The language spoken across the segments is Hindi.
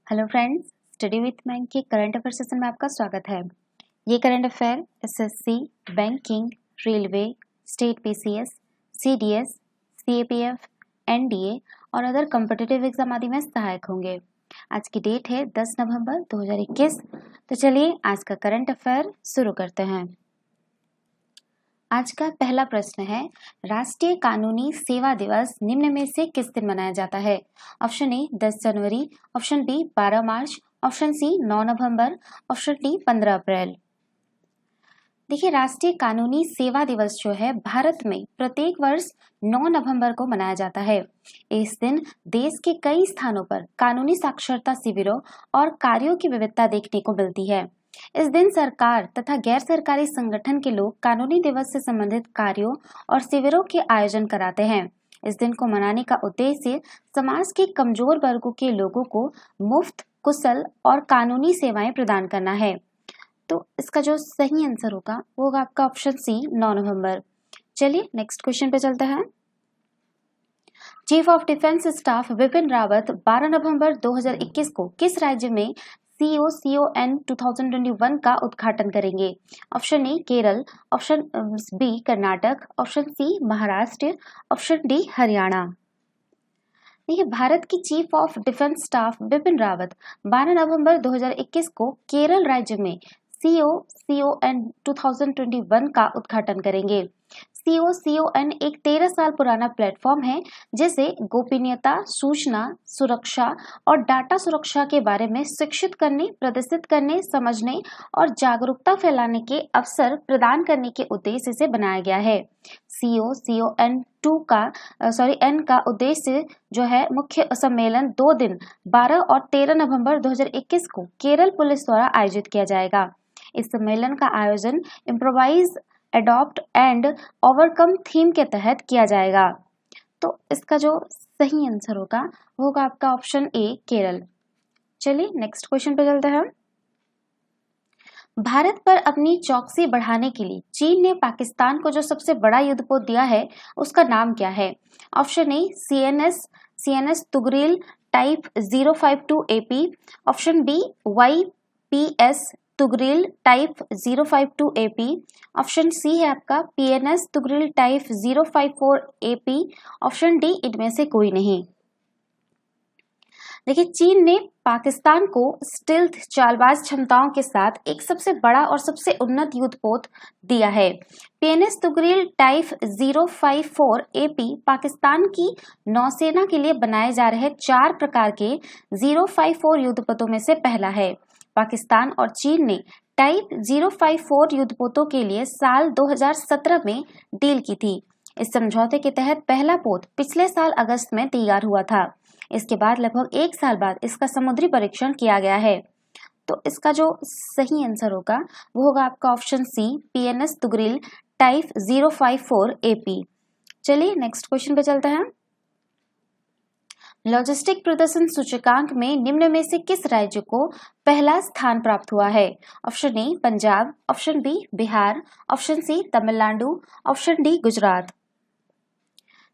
Hello friends, study with bank के करंट अफेयर सेशन में आपका स्वागत है। ये current affair SSC, banking, railway, state PCS, CDS, CAPF, NDA और अदर कॉम्पिटिटिव एग्जाम आदि में सहायक होंगे। आज की डेट है 10 नवंबर 2021। तो चलिए आज का करंट अफेयर शुरू करते हैं। आज का पहला प्रश्न है, राष्ट्रीय कानूनी सेवा दिवस निम्न में से किस दिन मनाया जाता है? ऑप्शन ए 10 जनवरी, ऑप्शन बी 12 मार्च, ऑप्शन सी 9 नवंबर, ऑप्शन डी 15 अप्रैल। देखिए, राष्ट्रीय कानूनी सेवा दिवस जो है भारत में प्रत्येक वर्ष 9 नवंबर को मनाया जाता है। इस दिन देश के कई स्थानों पर कानूनी साक्षरता शिविरों और कार्यों की विविधता देखने को मिलती है। इस दिन सरकार तथा गैर सरकारी संगठन के लोग कानूनी दिवस से संबंधित कार्यों और शिविरों के आयोजन कराते हैं। इस दिन को मनाने का उद्देश्य समाज के कमजोर वर्गों के लोगों को मुफ्त, कुशल और कानूनी सेवाएं प्रदान करना है। तो इसका जो सही आंसर होगा वो होगा आपका ऑप्शन सी 9 नवंबर। चलिए नेक्स्ट क्वेश्चन पे चलते हैं। Chief of defence staff Bipin Rawat 12 नवंबर 2021 को किस राज्य में CON 2021 का उद्घाटन करेंगे? Option A Kerala, option B Karnataka, option C Maharashtra, option D Haryana. देखिए, भारत की chief of defence staff Bipin Rawat 12 नवंबर 2021 को केरल राज्य में CON 2021 का उद्घाटन करेंगे। CON एक 13 साल पुराना प्लेटफॉर्म है जिसे गोपनीयता, सूचना सुरक्षा और डाटा सुरक्षा के बारे में शिक्षित करने, प्रदर्शित करने, समझने और जागरूकता फैलाने के अवसर प्रदान करने के उद्देश्य से बनाया गया है। CON N का उद्देश्य जो है मुख्य सम्मेलन 2 दिन 12 और 13 नवंबर 2021 को केरल पुलिस द्वारा आयोजित किया जाएगा। इस सम्मेलन का आयोजन improvise, adopt and overcome theme के तहत किया जाएगा। तो इसका जो सही आंसर होगा वो होगा आपका ऑप्शन ए केरल। चलिए नेक्स्ट क्वेश्चन पे चलते हैं। भारत पर अपनी चौकसी बढ़ाने के लिए चीन ने पाकिस्तान को जो सबसे बड़ा युद्धपोत दिया है उसका नाम क्या है? Option A CNS Tughril type 052 AP, option B YPS Tughril type 052 AP, option C है आपका PNS Tughril type 054 AP, option D इनमें से कोई नहीं। देखिए, चीन ने पाकिस्तान को स्टिल्थ चालबाज क्षमताओं के साथ एक सबसे बड़ा और सबसे उन्नत युद्धपोत दिया है। PNS Tughril type 054 AP Pakistan की नौसेना के लिए बनाए जा रहे 4 प्रकार के 054 युद्धपोतों में से पहला है। पाकिस्तान और चीन ने टाइप 054 युद्धपोतों के लिए साल 2017 में डील की थी। इस समझौते के तहत पहला पोत पिछले साल अगस्त में तैयार हुआ था। इसके बाद लगभग 1 साल बाद इसका समुद्री परीक्षण किया गया है। तो इसका जो सही आंसर होगा वो होगा आपका option C PNS Tughril type 054 AP। चलिए नेक्स्ट क्वेश्चन पे चलते हैं। लॉजिस्टिक प्रदर्शन सूचकांक में निम्न में से किस राज्य को पहला स्थान प्राप्त हुआ है? Option A Punjab, option B Bihar, option C Tamil Nadu, option D Gujarat.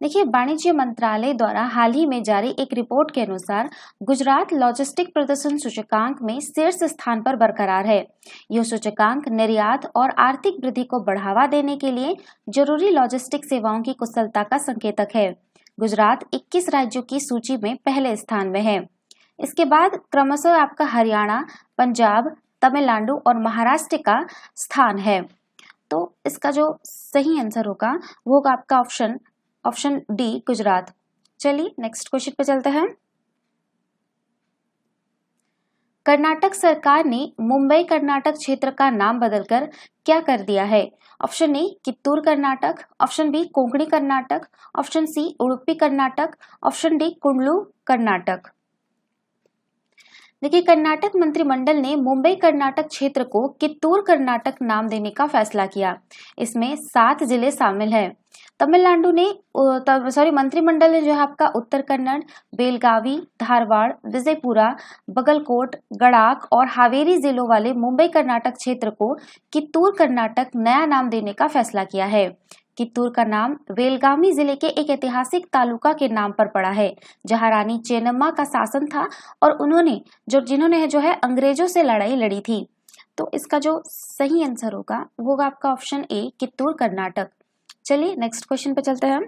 देखिए, वाणिज्य मंत्रालय द्वारा हाल ही में जारी एक रिपोर्ट के अनुसार गुजरात लॉजिस्टिक प्रदर्शन सूचकांक में शीर्ष स्थान पर बरकरार है। यह सूचकांक निर्यात और आर्थिक वृद्धि को बढ़ावा देने के लिए जरूरी लॉजिस्टिक सेवाओं की कुशलता का संकेतक है। गुजरात 21 राज्यों की सूची में पहले स्थान में है। इसके बाद क्रमशः आपका हरियाणा, पंजाब, तमिलनाडु और महाराष्ट्र का स्थान है। तो इसका जो सही आंसर होगा वो होगा आपका ऑप्शन डी गुजरात। चलिए नेक्स्ट क्वेश्चन पे चलते हैं। कर्नाटक सरकार ने मुंबई कर्नाटक क्षेत्र का नाम बदलकर क्या कर दिया है? Option A Kittur Karnataka, option B Konkani Karnataka, option C Udupi Karnataka, option D Kundalu Karnataka. देखिए, कर्नाटक मंत्रिमंडल ने मुंबई कर्नाटक क्षेत्र को कित्तूर कर्नाटक नाम देने का फैसला किया। इसमें 7 जिले शामिल हैं। तमिलनाडु ने मंत्रिमंडल ने जो है आपका उत्तर कन्नड़, बेलगावी, धारवाड़, विजयपुरा, बगलकोट, गड़ाक और हावेरी जिलों वाले मुंबई कर्नाटक क्षेत्र को कित्तूर कर्नाटक नया नाम देने का फैसला किया है। कित्तूर का नाम बेलगावी जिले के एक ऐतिहासिक तालुका के नाम पर पड़ा है, जहां रानी चेन्नम्मा का शासन था और जिन्होंने जो है अंग्रेजों से लड़ाई लड़ी थी। तो इसका जो सही आंसर होगा वो होगा आपका ऑप्शन ए, कित्तूर कर्नाटक। चलिए नेक्स्ट क्वेश्चन पे चलते हैं हम।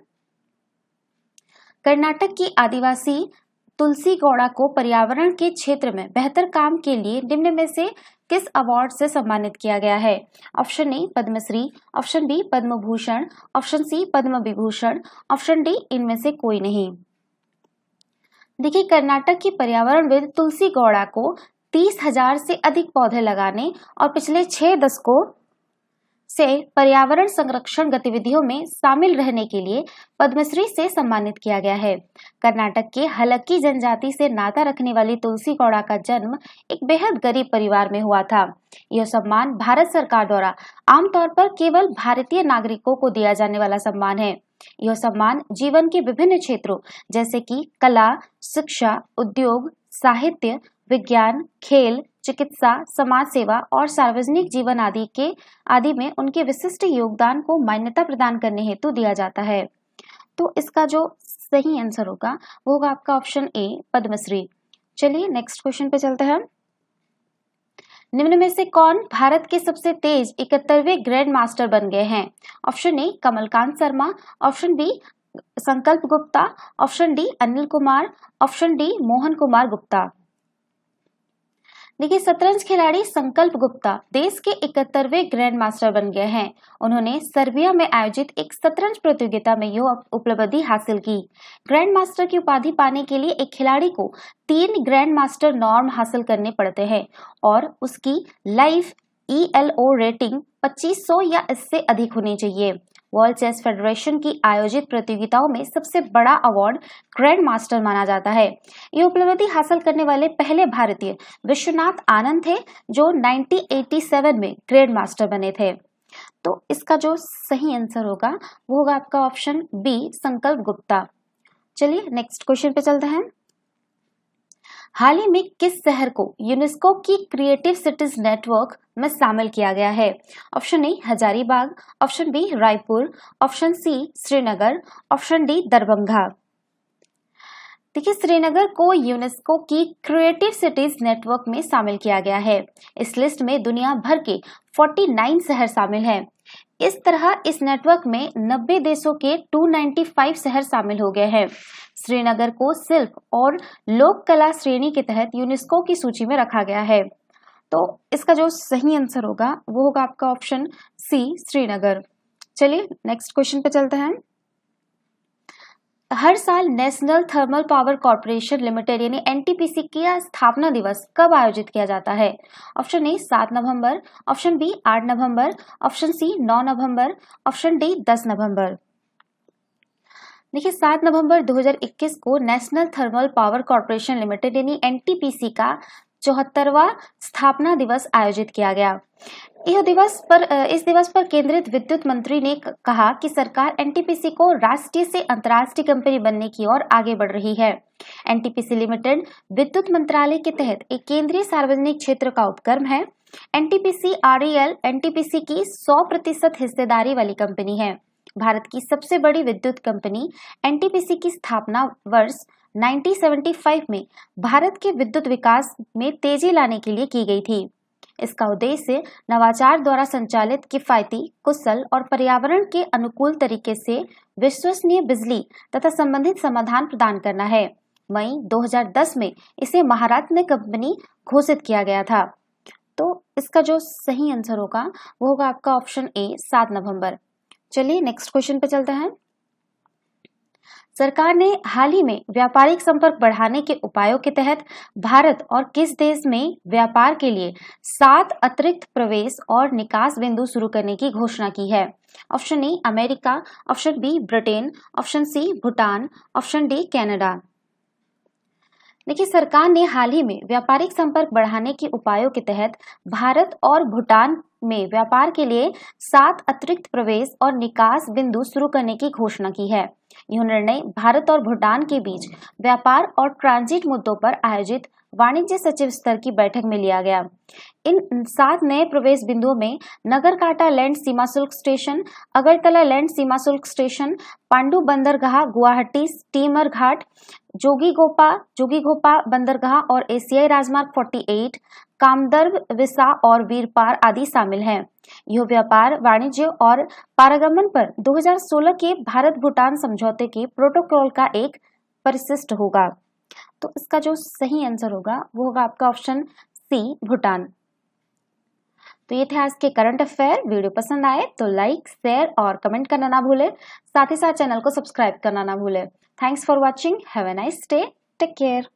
कर्नाटक की आदिवासी तुलसी गौड़ा को पर्यावरण के क्षेत्र में बेहतर काम के लिए निम्न में से किस अवार्ड से सम्मानित किया गया है? Option A Padma Shri, option B Padma Bhushan, option C Padma Vibhushan, option D इनमें से कोई नहीं। देखिए, कर्नाटक की पर्यावरणविद तुलसी गौड़ा को 30,000 से अधिक पौधे लगाने और पिछले 6 दशकों से पर्यावरण संरक्षण गतिविधियों में शामिल रहने के लिए पद्मश्री से सम्मानित किया गया है। कर्नाटक के हलक्की जनजाति से नाता रखने वाली तुलसी गौड़ा का जन्म एक बेहद गरीब परिवार में हुआ था। यह सम्मान भारत सरकार द्वारा आमतौर पर केवल भारतीय नागरिकों को दिया जाने वाला सम्मान है। यह सम्मान जीवन के विभिन्न क्षेत्रों जैसे कि कला, शिक्षा, उद्योग, साहित्य, विज्ञान, खेल, चिकित्सा, समाज सेवा और सार्वजनिक जीवन आदि में उनके विशिष्ट योगदान को मान्यता प्रदान करने हेतु दिया जाता है। तो इसका जो सही आंसर होगा वो होगा आपका ऑप्शन ए, पद्मश्री। चलिए नेक्स्ट क्वेश्चन पे चलते हैं। निम्न में से कौन भारत के सबसे तेज 71वें ग्रैंड मास्टर बन गए हैं? Option A Kamalkant Sharma, option B Sankalp Gupta, option D Anil Kumar, option D Mohan Kumar Gupta. देखिए, शतरंज खिलाड़ी संकल्प गुप्ता देश के 71वें ग्रैंड मास्टर बन गए हैं। उन्होंने सर्बिया में आयोजित एक शतरंज प्रतियोगिता में यह उपलब्धि हासिल की। ग्रैंड मास्टर की उपाधि पाने के लिए एक खिलाड़ी को 3 ग्रैंड मास्टर नॉर्म हासिल करने पड़ते हैं और उसकी लाइफ ELO रेटिंग 2500 या इससे अधिक होनी चाहिए। वर्ल्ड चेस फेडरेशन की आयोजित प्रतियोगिताओं में सबसे बड़ा अवार्ड ग्रैंड मास्टर माना जाता है। ये उपलब्धि हासिल करने वाले पहले भारतीय विश्वनाथ आनंद थे, जो 1987 में ग्रैंड मास्टर बने थे। तो इसका जो सही आंसर होगा वो होगा आपका ऑप्शन बी, संकल्प गुप्ता। चलिए नेक्स्ट क्वेश्चन पे चलते हैं। हाल ही में किस शहर को यूनेस्को की क्रिएटिव सिटीज नेटवर्क में शामिल किया गया है? Option A Hazaribagh, option B Raipur, option C Srinagar, option D Darbhanga. देखिए, श्रीनगर को यूनेस्को की क्रिएटिव सिटीज नेटवर्क में शामिल किया गया है। इस लिस्ट में दुनिया भर के 49 शहर शामिल हैं। इस तरह इस नेटवर्क में 90 देशों के 295 शहर शामिल हो गए हैं। श्रीनगर को शिल्प और लोक कला श्रेणी के तहत यूनेस्को की सूची में रखा गया है। तो इसका जो सही आंसर होगा वो होगा आपका ऑप्शन सी, श्रीनगर। चलिए नेक्स्ट क्वेश्चन पे चलते हैं। हर साल national thermal power corporation limited यानी NTPC का स्थापना दिवस कब आयोजित किया जाता है? ऑप्शन ए 7 नवंबर, ऑप्शन बी 8 नवंबर, ऑप्शन सी 9 नवंबर, ऑप्शन डी 10 नवंबर। देखिए, 7 नवंबर 2021 को national thermal power corporation limited यानी NTPC का 74वां स्थापना दिवस आयोजित किया गया। इस दिवस पर केंद्रीय विद्युत मंत्री ने कहा कि सरकार NTPC को राष्ट्रीय से अंतर्राष्ट्रीय कंपनी बनने की ओर आगे बढ़ रही है। NTPC लिमिटेड विद्युत मंत्रालय के तहत एक केंद्रीय सार्वजनिक क्षेत्र का उपक्रम है। NTPC REL NTPC की 100% हिस्सेदारी वाली कंपनी है। भारत की सबसे बड़ी विद्युत कंपनी NTPC की स्थापना वर्ष 1975 में भारत के विद्युत विकास में तेजी लाने के लिए की गई थी। इसका उद्देश्य नवाचार द्वारा संचालित किफायती, कुशल और पर्यावरण के अनुकूल तरीके से विश्वसनीय बिजली तथा संबंधित समाधान प्रदान करना है। मई 2010 में इसे महारत्न कंपनी घोषित किया गया था। तो इसका जो सही आंसर होगा वो होगा आपका ऑप्शन ए, 7 नवंबर। चलिए नेक्स्ट क्वेश्चन पे चलते हैं। सरकार ने हाल ही में व्यापारिक संपर्क बढ़ाने के उपायों के तहत भारत और किस देश में व्यापार के लिए 7 अतिरिक्त प्रवेश और निकास बिंदु शुरू करने की घोषणा की है? Option A America, option B Britain, option C Bhutan, option D Canada. देखिए, सरकार ने हाल ही में व्यापारिक संपर्क बढ़ाने के उपायों के तहत भारत और भूटान में व्यापार के लिए 7 अतिरिक्त प्रवेश और निकास बिंदु शुरू करने की घोषणा की है। यह निर्णय भारत और भूटान के बीच व्यापार और ट्रांजिट मुद्दों पर आयोजित वाणिज्य सचिव स्तर की बैठक में लिया गया। इन 7 नए प्रवेश बिंदुओं में नगरकाटा लैंड सीमा शुल्क स्टेशन, अगरतला लैंड सीमा शुल्क स्टेशन, पांडु बंदरगाह, गुवाहाटी स्टीमर घाट, जोगीघोपा बंदरगाह और एशियाई राजमार्ग 48, कामदर्भ, विसा और वीरपार आदि शामिल हैं। यह व्यापार, वाणिज्य और पारगमन पर 2016 के भारत भूटान समझौते के प्रोटोकॉल का एक परिशिष्ट होगा। तो इसका जो सही आंसर होगा वो होगा आपका ऑप्शन सी, भूटान। तो ये थे आज के करंट अफेयर। वीडियो पसंद आए तो लाइक, शेयर और कमेंट करना ना भूले। साथ ही साथ चैनल को सब्सक्राइब करना ना भूले। Thanks for watching. Have a nice day. Take care.